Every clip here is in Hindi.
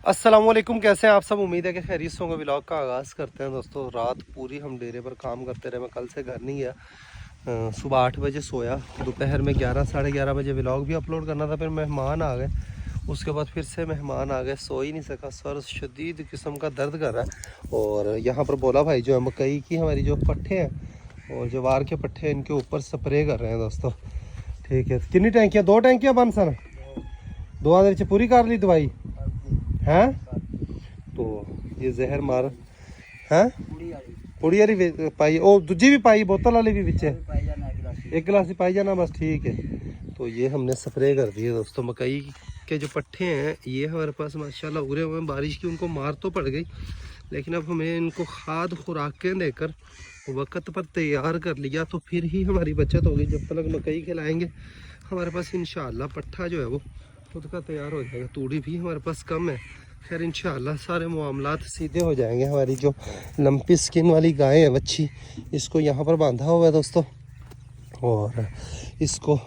अस्सलामुअलैकुम, कैसे हैं आप सब। उम्मीद है कि खैरियत से होंगे। व्लॉग का आगाज़ करते हैं दोस्तों। रात पूरी हम डेरे पर काम करते रहे। मैं कल से घर नहीं गया। सुबह 8 बजे सोया, दोपहर में 11 साढ़े 11 बजे व्लॉग भी अपलोड करना था। फिर मेहमान आ गए, उसके बाद फिर से मेहमान आ गए, सो ही नहीं सका। सर शदीद किस्म का दर्द कर रहा है। और यहाँ पर बोला भाई जो है मकई की हमारी जो पट्ठे हैं और जवार के पट्ठे, इनके ऊपर स्प्रे कर रहे हैं दोस्तों। ठीक है, कितनी टैंकियाँ? 2 टैंकियाँ बन सर, 2 आधे पूरी कर ली दवाई हैं। तो ये जहर मार हैं पुड़ी वाली पाई, ओ दूजी भी पाई, बोतल वाली भी पीछे एक गिलास ही पाई जाना बस। ठीक है, तो ये हमने स्प्रे कर दिए दोस्तों। मकई के जो पट्ठे हैं ये हमारे पास माशाल्लाह उगरे हुए हैं। बारिश की उनको मार तो पड़ गई, लेकिन अब हमें इनको खाद खुराकें देकर वक्त पर तैयार कर लिया तो फिर ही हमारी बचत होगी। जब तक मकई खिलाएंगे हमारे पास इंशाल्लाह पट्ठा जो है वो खुद का तैयार हो जाएगा। तूड़ी भी हमारे पास कम है। खैर इंशाल्लाह सारे मामलात सीधे हो जाएंगे। हमारी जो लंपी स्किन वाली गाय है बच्ची, इसको यहाँ पर बांधा हुआ है दोस्तों, और इसको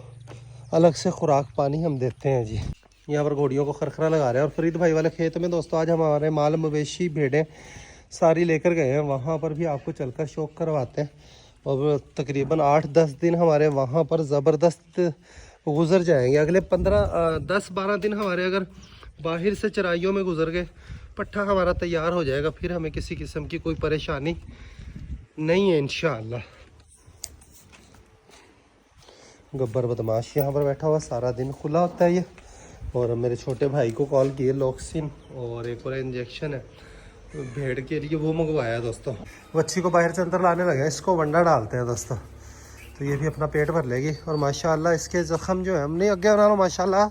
अलग से खुराक पानी हम देते हैं जी। यहाँ पर घोड़ियों को खरखरा लगा रहे हैं। और फरीद भाई वाले खेत में दोस्तों आज हमारे माल मवेशी भेड़ें सारी लेकर गए हैं। वहाँ पर भी आपको चलकर शौक करवाते हैं। और तकरीबन 8-10 दिन हमारे वहाँ पर ज़बरदस्त गुजर जाएंगे। अगले 10-12 दिन हमारे अगर बाहर से चराइयों में गुजर गए, पट्ठा हमारा तैयार हो जाएगा। फिर हमें किसी किस्म की कोई परेशानी नहीं है इंशाअल्लाह। गब्बर बदमाश यहाँ पर बैठा हुआ, सारा दिन खुला होता है ये। और मेरे छोटे भाई को कॉल किए, लॉक्सिन और एक और इंजेक्शन है भेड़ के लिए, वो मंगवाया दोस्तों। बच्ची को बाहर से अंदर लाने लगे, इसको वंडा डालते हैं दोस्तों, तो ये भी अपना पेट भर लेगी। और माशाल्लाह इसके ज़ख्म जो है हमने अगे उन्होंने माशाल्लाह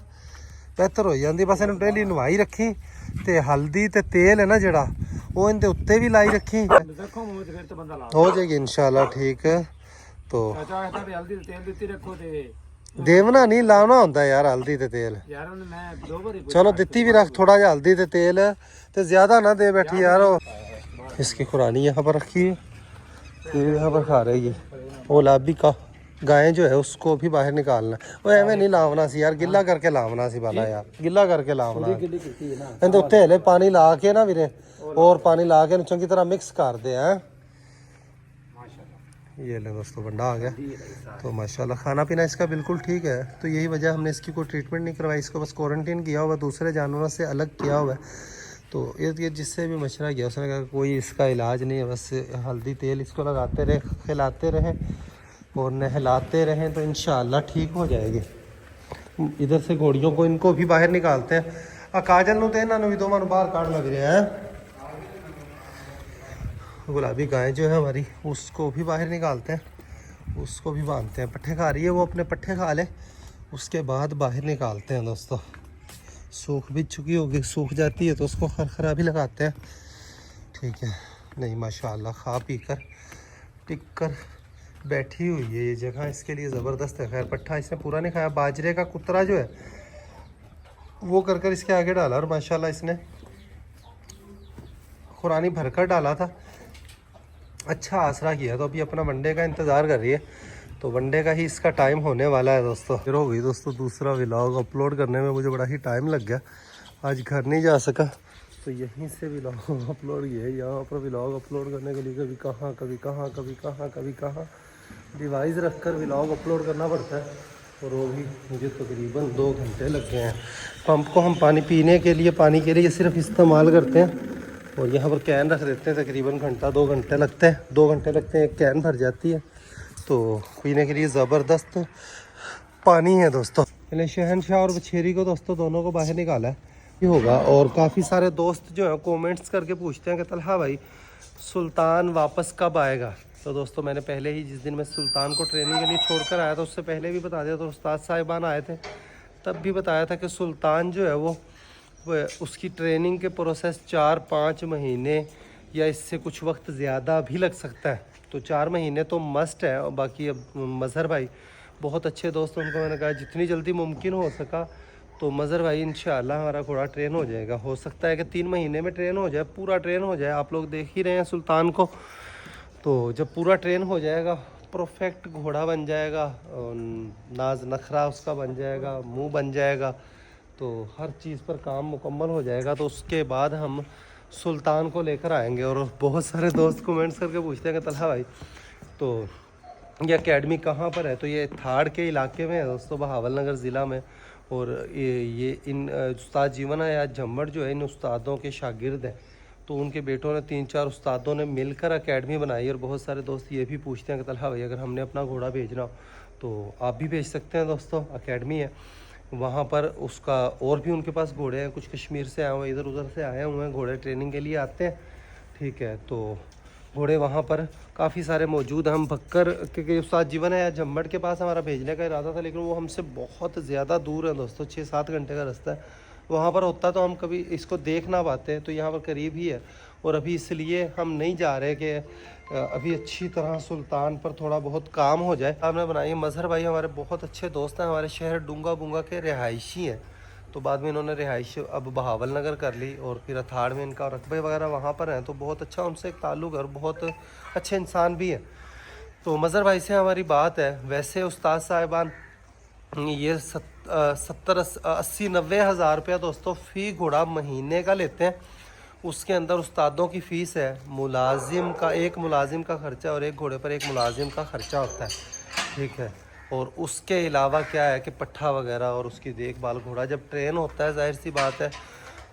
बेहतर हो जाती। बस इन्हें डेली नवाई रखी तो हल्दी तो तेल है ना जड़ा वो इनके उत्ते भी लाई रखी, हो जाएगी इंशाल्लाह। ठीक है, तो देवना नहीं लाना होता यार हल्दी ते तेल। चलो दिती भी रख थोड़ा जा हल्दी ते तेल, तो ज्यादा ना दे बैठी यार। इसकी खुरानी यहाँ पर रखी है, यहाँ पर खा रही है। वो लाभी का गाय जो है उसको भी बाहर निकालना। वो एवं नहीं लावना सी यार, गिला करके लावना सी वाला यार, गिला करके लावना। इहदे उत्ते हले पानी ला के ना वीरे, और पानी ला के चंगी तरह मिक्स कर दे हैं। ये ले दोस्तों बंडा आ गया। तो माशाल्लाह खाना पीना इसका बिल्कुल ठीक है। तो यही वजह हमने इसकी कोई ट्रीटमेंट नहीं करवाई, इसको बस क्वारंटीन किया हुआ, दूसरे जानवरों से अलग किया हुआ है। तो ये जिससे भी मशरा गया उसने कहा कोई इसका इलाज नहीं है, बस हल्दी तेल इसको लगाते रहे, खिलाते रहें और नहलाते रहें तो इंशाअल्लाह ठीक हो जाएगी। इधर से घोड़ियों को इनको भी बाहर निकालते हैं। काजल नु तो इन्होंने भी दोनों बाहर काट लग रहे हैं। गुलाबी गाय जो है हमारी उसको भी बाहर निकालते हैं, उसको भी बांधते हैं। पट्ठे खा रही है वो, अपने पट्ठे खा ले, उसके बाद बाहर निकालते हैं दोस्तों। सूख भी चुकी होगी, सूख जाती है तो उसको खरखरा भी लगाते हैं। ठीक है, नहीं माशाल्लाह खा पी कर टिक कर बैठी हुई है। ये जगह इसके लिए ज़बरदस्त है। खैर पट्ठा इसने पूरा नहीं खाया। बाजरे का कुतरा जो है वो कर इसके आगे डाला, और माशाल्लाह इसने खुरानी भरकर डाला था, अच्छा आसरा किया। तो अभी अपना वनडे का इंतज़ार कर रही है, तो वनडे का ही इसका टाइम होने वाला है दोस्तों। फिर हो गई दोस्तों दूसरा व्लॉग अपलोड करने में मुझे बड़ा ही टाइम लग गया। आज घर नहीं जा सका तो यहीं से व्लॉग अपलोड किया है। यहाँ पर व्लॉग अपलोड करने के लिए कभी कहाँ कभी कहाँ कभी कहाँ कभी कहाँ डिवाइस रख कर व्लॉग अपलोड करना पड़ता है। और वो भी मुझे तकरीबन 2 घंटे लग गए हैं। पंप को हम पानी पीने के लिए, पानी के लिए सिर्फ इस्तेमाल करते हैं, और यहाँ पर कैन रख देते हैं। तकरीबन घंटा 2 घंटे लगते हैं, 2 घंटे लगते हैं, एक कैन भर जाती है। तो पीने के लिए ज़बरदस्त पानी है दोस्तों। मैंने शहनशाह और बछेरी को दोस्तों दोनों को बाहर निकाला है, ये होगा। और काफ़ी सारे दोस्त जो हैं कमेंट्स करके पूछते हैं कि तलहा भाई सुल्तान वापस कब आएगा। तो दोस्तों मैंने पहले ही, जिस दिन मैं सुल्तान को ट्रेनिंग के लिए छोड़कर आया था उससे पहले भी बता दिया। तो उस्ताद साहिबान आए थे तब भी बताया था कि सुल्तान जो है वो उसकी ट्रेनिंग के प्रोसेस 4-5 महीने या इससे कुछ वक्त ज़्यादा भी लग सकता है। तो 4 महीने तो मस्ट है। और बाकी अब मज़हर भाई बहुत अच्छे दोस्त, उनको मैंने कहा जितनी जल्दी मुमकिन हो सका तो मज़हर भाई इंशाअल्लाह हमारा घोड़ा ट्रेन हो जाएगा। हो सकता है कि 3 महीने में ट्रेन हो जाए, पूरा ट्रेन हो जाए। आप लोग देख ही रहे हैं सुल्तान को, तो जब पूरा ट्रेन हो जाएगा परफेक्ट घोड़ा बन जाएगा, नाज नखरा उसका बन जाएगा, मुँह बन जाएगा, तो हर चीज़ पर काम मुकम्मल हो जाएगा तो उसके बाद हम सुल्तान को लेकर आएंगे। और बहुत सारे दोस्त कमेंट्स करके पूछते हैं कि तलहा भाई तो ये एकेडमी कहाँ पर है, तो ये थाड़ के इलाके में है दोस्तों, बहावल नगर ज़िला में। और ये इन उस्ताद जीवन या झम्मड़ जो है इन उस्तादों के शागिर्द हैं। तो उनके बेटों ने 3-4 उस्तादों ने मिलकर एकेडमी बनाई। और बहुत सारे दोस्त ये भी पूछते हैं कि तलहा भाई अगर हमने अपना घोड़ा भेजना हो तो आप भी भेज सकते हैं दोस्तों। एकेडमी है वहाँ पर उसका, और भी उनके पास घोड़े हैं, कुछ कश्मीर से आए हुए, इधर उधर से आए हुए हैं, घोड़े ट्रेनिंग के लिए आते हैं। ठीक है, तो घोड़े वहाँ पर काफ़ी सारे मौजूद हैं। हम भक्कर क्योंकि उस्ताद जीवन है या झम्मड़ के पास हमारा भेजने का इरादा था, लेकिन वो हमसे बहुत ज़्यादा दूर है दोस्तों, 6-7 घंटे का रास्ता है। वहाँ पर होता तो हम कभी इसको देख ना पाते, तो यहाँ पर करीब ही है। और अभी इसलिए हम नहीं जा रहे कि अभी अच्छी तरह सुल्तान पर थोड़ा बहुत काम हो जाए। हमने बनाई। मज़हर भाई हमारे बहुत अच्छे दोस्त हैं, हमारे शहर डूंगा बुंगा के रिहायशी हैं। तो बाद में इन्होंने रिहाइश अब बहावल नगर कर ली और फिर अथाड़ में इनका रकबे वगैरह वहाँ पर हैं। तो बहुत अच्छा उनसे एक ताल्लुक़ है और बहुत अच्छे इंसान भी हैं। तो मज़हर भाई से हमारी बात है। वैसे उस्ताद साहिबान ये 70-80-90 हज़ार रुपया दोस्तों फ़ी घोड़ा महीने का लेते हैं। उसके अंदर उस्तादों की फ़ीस है, मुलाजिम का, एक मुलाजिम का ख़र्चा और एक घोड़े पर एक मुलाजिम का ख़र्चा होता है। ठीक है, और उसके अलावा क्या है कि पट्ठा वगैरह और उसकी देखभाल। घोड़ा जब ट्रेन होता है, जाहिर सी बात है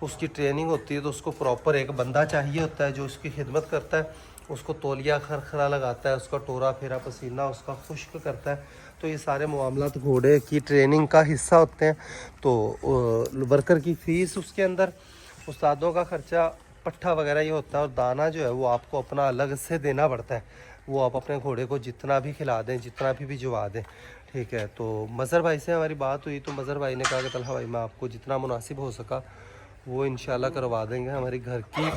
उसकी ट्रेनिंग होती है, तो उसको प्रॉपर एक बंदा चाहिए होता है जो उसकी खिदमत करता है, उसको तौलिया खरखरा लगाता है, उसका टोरा फेरा पसीना उसका खुश्क करता है। तो ये सारे मामलात घोड़े की ट्रेनिंग का हिस्सा होते हैं। तो वर्कर की फ़ीस उसके अंदर, उस्तादों का ख़र्चा, पट्ठा वगैरह ये होता है। और दाना जो है वो आपको अपना अलग से देना पड़ता है, वो आप अपने घोड़े को जितना भी खिला दें, जितना भी भिजवा दें। ठीक है, तो मज़हर भाई से हमारी बात हुई तो मज़हर भाई ने कहा कि तलहा भाई मैं आपको जितना मुनासिब हो सका वो इंशाल्लाह करवा देंगे। हमारी घर की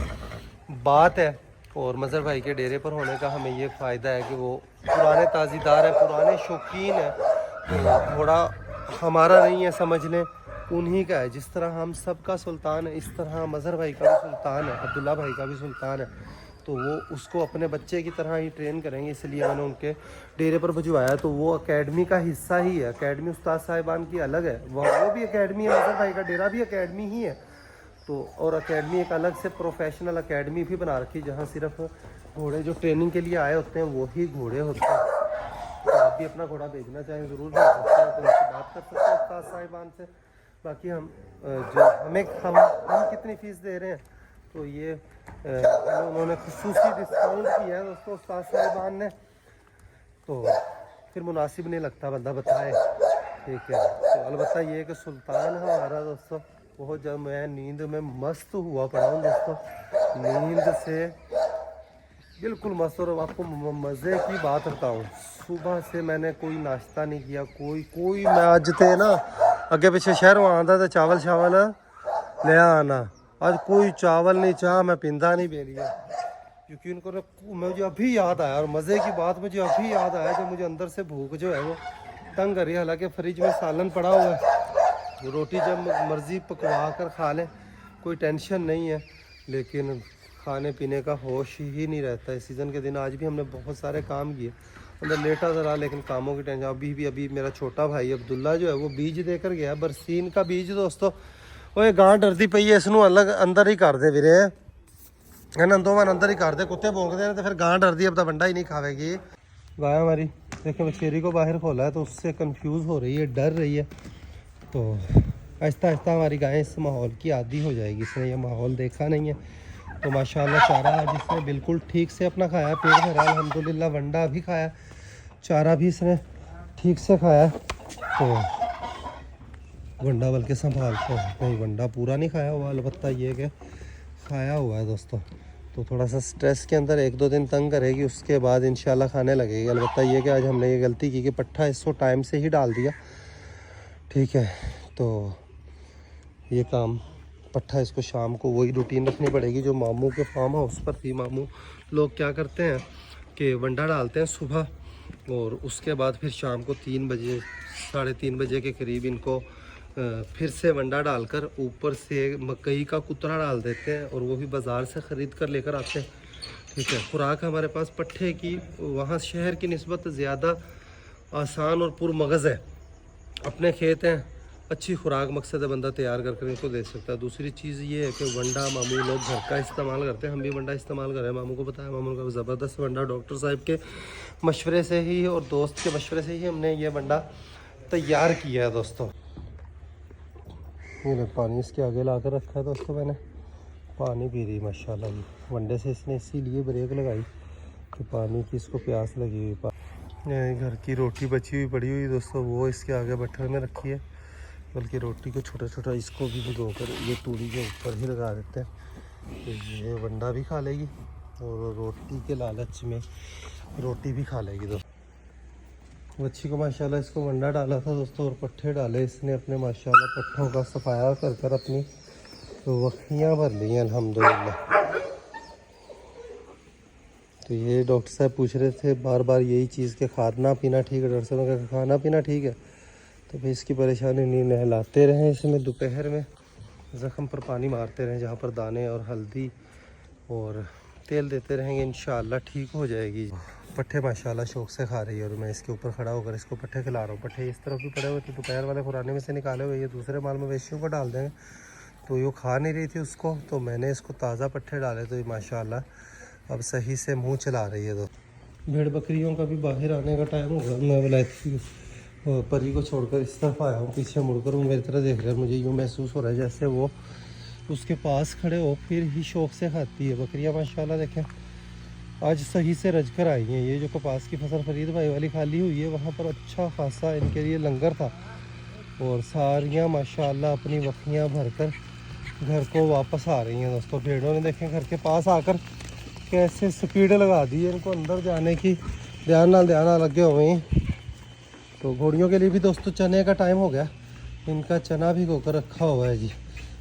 बात है। और मज़हर भाई के डेरे पर होने का हमें ये फ़ायदा है कि वो पुराने ताज़ीदार हैं, पुराने शौकीन हैं। तो घोड़ा हमारा नहीं है, समझ लें उन्हीं का है। जिस तरह हम सब का सुल्तान है, इस तरह मज़हर भाई का भी सुल्तान है, अब्दुल्ला भाई का भी सुल्तान है। तो वो उसको अपने बच्चे की तरह ही ट्रेन करेंगे, इसलिए मैंने उनके डेरे पर भिजवाया। तो वो एकेडमी का हिस्सा ही है। एकेडमी उस्ताद साहिबान की अलग है, वो भी एकेडमी है, मज़हर भाई का डेरा भी एकेडमी ही है। तो और एकेडमी एक अलग से प्रोफेशनल एकेडमी भी बना रखी, जहाँ सिर्फ घोड़े जो ट्रेनिंग के लिए आए होते हैं वही घोड़े होते हैं। तो आप भी अपना घोड़ा भेजना चाहें ज़रूर भेज सकते हैं, तो उनसे बात कर सकते हैं उस्ताद साहिबान से। बाकी हम जो हम कितनी फ़ीस दे रहे हैं, तो ये उन्होंने खुसूसी डिस्काउंट किया है दोस्तों उस्ताद साहिबान ने। तो फिर मुनासिब नहीं लगता बंदा बताए। ठीक है, तो अलबत्ता ये कि सुल्तान हमारा दोस्तों बहुत, जब मैं नींद में मस्त हुआ पड़ा हूँ दोस्तों, नींद से बिल्कुल मस्त। और आपको मज़े की बात बताऊँ, सुबह से मैंने कोई नाश्ता नहीं किया, कोई मैं आज थे ना अगे पिछले शहर वहाँ आता तो चावल शावल ले आना, आज कोई चावल नहीं, चाह मैं पींदा नहीं बेलिया, क्योंकि उनको मुझे अभी याद आया। और मज़े की बात मुझे अभी याद आया जब मुझे अंदर से भूख जो है वो तंग कर रही है। हालांकि फ्रिज में सालन पड़ा हुआ है, रोटी जब मर्ज़ी पकवा कर खा लें, कोई टेंशन नहीं है, लेकिन खाने पीने का होश ही नहीं रहता है। सीज़न के दिन आज भी हमने बहुत सारे काम किए, अंदर लेटा ज़रा, लेकिन कामों की टेंशन। अभी मेरा छोटा भाई अब्दुल्ला जो है वो बीज देकर गया, बरसीन का बीज दोस्तों। वो ये गां डरती पई है, इसनों अलग अंदर ही कर दे वीरे, है ना, दो मन अंदर ही कर दे, कुत्ते भौंकते हैं तो फिर गां डरती है, अब तो बंडा ही नहीं खावेगी। गाय हमारी देखिए बछेरी को बाहर खोला है तो उससे कंफ्यूज हो रही है, डर रही है। तो आहिस्ता आहिस्ता हमारी गाय इस माहौल की आदी हो जाएगी। इसने ये माहौल देखा नहीं है, तो माशाल्लाह चारा आज इसने बिल्कुल ठीक से अपना खाया, पेट भरा अल्हम्दुलिल्लाह। वंडा भी खाया, चारा भी इसने ठीक से खाया। तो वंडा बल्कि संभाल के, नहीं वंडा पूरा नहीं खाया हुआ, अलबत्ता ये कि खाया हुआ है दोस्तों। तो थोड़ा सा स्ट्रेस के अंदर 1-2 दिन तंग करेगी, उसके बाद इंशाल्लाह खाने लगेगी। अलबत्ता ये कि आज हमने ये गलती की कि पट्ठा इसको टाइम से ही डाल दिया। ठीक है, तो ये काम पट्ठा इसको शाम को वही रूटीन रखनी पड़ेगी जो मामू के फार्म हाउस पर थी। मामू लोग क्या करते हैं कि वंडा डालते हैं सुबह, और उसके बाद फिर शाम को 3 बजे 3:30 बजे के करीब इनको फिर से वंडा डालकर ऊपर से मकई का कुतरा डाल देते हैं, और वो भी बाज़ार से ख़रीद कर लेकर आते हैं। ठीक है, खुराक हमारे पास पट्ठे की वहाँ शहर की निस्बत ज़्यादा आसान और पुरमगज़ है। अपने खेत हैं, अच्छी खुराक मकसद है, बंदा तैयार करके इनको दे सकता है। दूसरी चीज़ ये है कि वंडा मामू लोग घर का इस्तेमाल करते हैं, हम भी वंडा इस्तेमाल करें। मामू को पता है, मामू का ज़बरदस्त वंडा डॉक्टर साहब के मशवरे से ही और दोस्त के मशवरे से ही हमने ये वंडा तैयार किया है दोस्तों। ये पानी इसके आगे ला कर रखा है दोस्तों, मैंने पानी पी रही माशाल्लाह। ये वनडे से इसने इसीलिए ब्रेक लगाई कि पानी की इसको प्यास लगी हुई। घर की रोटी बची हुई पड़ी हुई दोस्तों, वो इसके आगे बट्ठल में रखी है। बल्कि रोटी को छोटा छोटा इसको भी भिगो कर ये तूड़ी के ऊपर ही लगा देते हैं, तो ये वंडा भी खा लेगी और रोटी के लालच में रोटी भी खा लेगी दोस्तों। बच्ची को माशाल्लाह इसको वंडा डाला था दोस्तों और पट्ठे डाले इसने अपने माशाल्लाह। पट्ठों का सफाया कर कर अपनी वखियाँ भर ली हैं अल्हम्दुलिल्लाह। तो ये डॉक्टर साहब पूछ रहे थे बार बार यही चीज़ के खाना पीना ठीक है। डॉक्टर साहब ने कहा खाना पीना ठीक है, तो फिर इसकी परेशानी नहीं, नहलाते रहें इसमें, दोपहर में ज़ख़म पर पानी मारते रहें जहाँ पर दाने और हल्दी और तेल देते रहेंगे, इंशाअल्लाह ठीक हो जाएगी। पट्ठे माशाल्लाह शौक़ से खा रही है और मैं इसके ऊपर खड़ा होकर इसको पट्ठे खिला रहा हूँ। पट्ठे इस तरफ भी पड़े हुए थे, दोपहर वाले खुराने में से निकाले हुए, ये दूसरे माल मवेशियों को डाल देंगे। तो ये खा नहीं रही थी उसको, तो मैंने इसको ताज़ा पट्ठे डाले, तो ये माशाल्लाह अब सही से मुंह चला रही है। तो भेड़ बकरियों का भी बाहर आने का टाइम होगा। मैं विलायती परी को छोड़कर इस तरफ आया हूँ, पीछे मुड़कर वो मेरी तरह देख रहा है। मुझे यूँ महसूस हो रहा है जैसे वो उसके पास खड़े हो, फिर ही शौक़ से खाती है बकरियाँ माशाल्लाह। देखें आज सही से रज कर आई हैं। ये जो कपास की फसल फरीद भाई वाली खाली हुई है, वहाँ पर अच्छा खासा इनके लिए लंगर था और सारियाँ माशाल्लाह अपनी वखियाँ भर कर घर को वापस आ रही हैं दोस्तों। भेड़ों ने देखें घर के पास आकर कैसे स्पीड लगा दी है इनको अंदर जाने की, ध्यान लगे हुए हैं। तो घोड़ियों के लिए भी दोस्तों चने का टाइम हो गया, इनका चना भी होकर रखा हुआ है जी।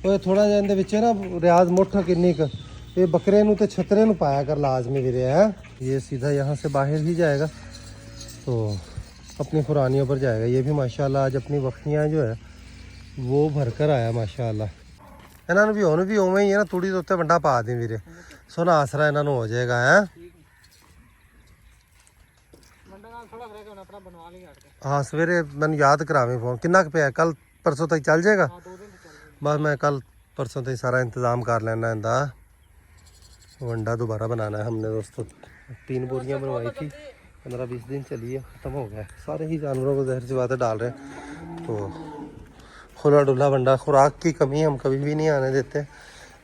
तो थोड़ा जिहा बच्चे ना रियाज मुठ किन्नी क ये बकरे नू तो छतरे नू पाया कर लाजमी भी रहा है। ये सीधा यहाँ से बाहर ही जाएगा तो अपनी खुरानियों पर जाएगा। ये भी माशाल्लाह आज अपनी वक्तियाँ जो है वो भर कर आया माशाल्लाह। इन्होंने भी होने भी उवें ही है ना, थोड़ी तो उत्ते वंडा पा दी वीरे, सोना आसरा इन्होंने हो जाएगा है। हाँ सवेरे मैंने याद करावे फोन किन्ना क पे कल परसों तक चल जाएगा। बस मैं कल परसों तक सारा इंतज़ाम कर लेना इनका। वंडा दोबारा बनाना है हमने दोस्तों। 3 बोरियां बनवाई थी, 15-20 दिन चली है, ख़त्म हो गया। सारे ही जानवरों को जहर सी बातें डाल रहे हैं, तो खुला डुला वंडा। खुराक की कमी हम कभी भी नहीं आने देते,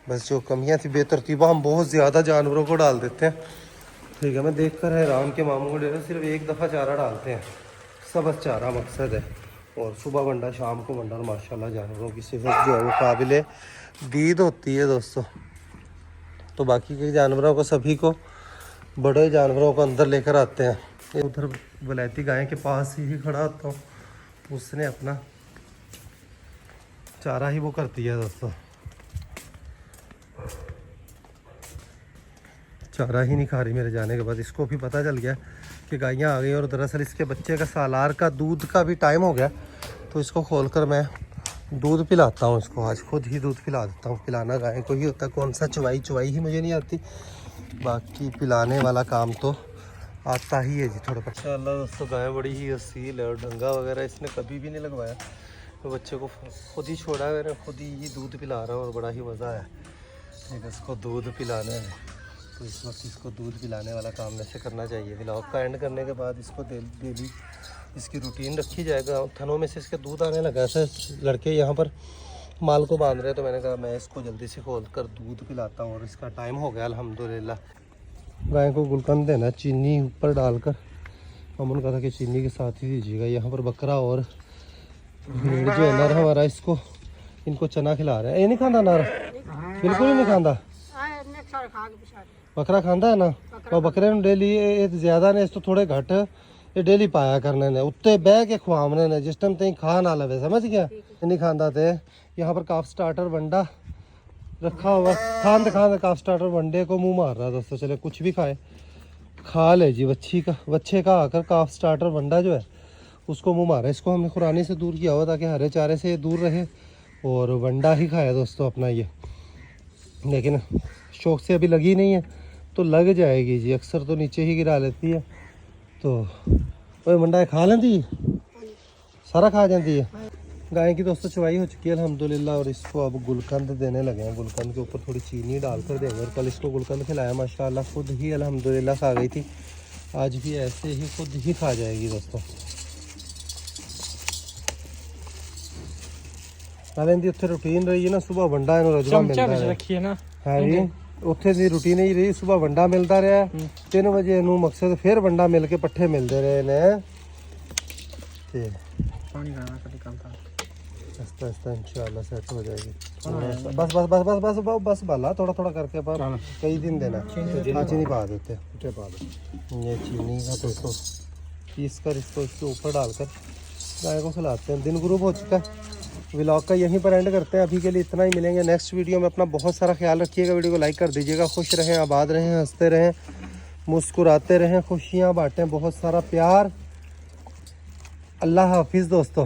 बस जो कमियां थी बेतरतीबा हम बहुत ज़्यादा जानवरों को डाल देते हैं। ठीक है, मैं देख कर हैरान के मामू को डेरा सिर्फ एक दफ़ा चारा डालते हैं, सबस चारा मकसद है, और सुबह वंडा शाम को वंडा। माशाल्लाह जानवरों की सेहत जो है वो काबिल दीद होती है दोस्तों। तो बाकी के जानवरों को सभी को बड़े जानवरों को अंदर लेकर आते हैं। उधर वलैती गाय के पास ही खड़ा होता हूँ, उसने अपना चारा ही वो करती है दोस्तों। चारा ही नहीं खा रही मेरे जाने के बाद। इसको भी पता चल गया कि गायें आ गई और दरअसल इसके बच्चे का सालार का दूध का भी टाइम हो गया, तो इसको खोलकर मैं दूध पिलाता हूँ इसको। आज खुद ही दूध पिला देता हूँ। पिलाना गाय को ही होता है, कौन सा चुवाई ही मुझे नहीं आती, बाकी पिलाने वाला काम तो आता ही है जी थोड़ा। माशाल्लाह दोस्तों गाय बड़ी ही असील है और डंगा वगैरह इसने कभी भी नहीं लगवाया। तो बच्चे को खुद ही छोड़ा है मैंने, खुद ही दूध पिला रहा हूँ और बड़ा ही मज़ा आया। एक इसको दूध पिलाना है, तो इस वक्त इसको दूध पिलाने वाला काम वैसे करना चाहिए। व्लॉग का एंड करने के बाद इसको डेली इसकी रूटीन रखी जाएगा। थनों में से इसके दूध आने लगा, ऐसे लड़के यहाँ पर माल को बांध रहे हैं, तो मैंने कहा मैं इसको जल्दी से खोल कर दूध पिलाता हूँ। और इसका टाइम हो गया अल्हम्दुलिल्लाह। गाय को गुलकंद देना, चीनी ऊपर डालकर। अमन कहा था कि चीनी के साथ ही दीजिएगा। यहाँ पर बकरा और भेड़ जो है नर हमारा, इसको इनको चना खिला रहे हैं। ये नहीं खाता नर, बिल्कुल ही नहीं खाता। बकरा खांदा है ना, और बकरे ने डेली ज़्यादा ने इस तो थोड़े घट ये डेली पाया करने ने, उत्ते बह के खुआवने ने, जिस टाइम तक खा ना लवे, समझ गया। नहीं खांदा थे। यहाँ पर काफ स्टार्टर वंडा रखा हुआ, खांद काफ स्टार्टर वंडे को मुंह मार रहा है दोस्तों। चले कुछ भी खाए, खा ले जी। बच्चे का आकर काफ स्टार्टर वंडा जो है उसको मुंह मारा। इसको हमने खुरानी से दूर किया हुआ ताकि हरे चारे से दूर रहे और वंडा ही खाया दोस्तों अपना ये। लेकिन शौक से अभी लगी नहीं है, तो लग जाएगी जी। अक्सर तो नीचे ही गिरा लेती है। तो वही वंडा खा लेती है, सारा खा जाती है। गाय की दोस्तों चवाई हो चुकी है अल्हम्दुलिल्लाह, और इसको अब गुलकंद देने लगे हैं। गुलकंद के ऊपर थोड़ी चीनी डालकर देंगे। और कल इसको गुलकंद खिलाया माशाल्लाह, खुद ही अल्हम्दुलिल्लाह खा गई थी। आज भी ऐसे ही खुद ही खा जाएगी दोस्तों। नाले दी उत्थे रूटीन रही है ना, सुबह वंडा इन्हू रजवा मिलता है रखी है ना है जी। उत्थे दी रूटीन ही रही, सुबह वंडा मिलता रहा, 3 वजे इन्हू मकसद फिर वंडा मिल के पट्ठे मिलते रहे ने। ते पानी गाना कभी कम था, आस्ता आस्ता इंशाल्लाह सेट हो जाएगी। बस बस बस बस बस बस बस बाला थोड़ा थोड़ा करके पर कई दिन देना। चीनी पा देते, ये चीनी का दोस्तों पीस कर इसको इसके ऊपर डालकर गाय को खिलाते हैं। दिन ग्रुप हो चुका है, व्लॉग का यहीं पर एंड करते हैं। अभी के लिए इतना ही, मिलेंगे नेक्स्ट वीडियो में। अपना बहुत सारा ख्याल रखिएगा, वीडियो को लाइक कर दीजिएगा। खुश रहें, आबाद रहें, हंसते रहें, मुस्कुराते रहें, खुशियाँ बांटें, बहुत सारा प्यार। अल्लाह हाफिज़ दोस्तों।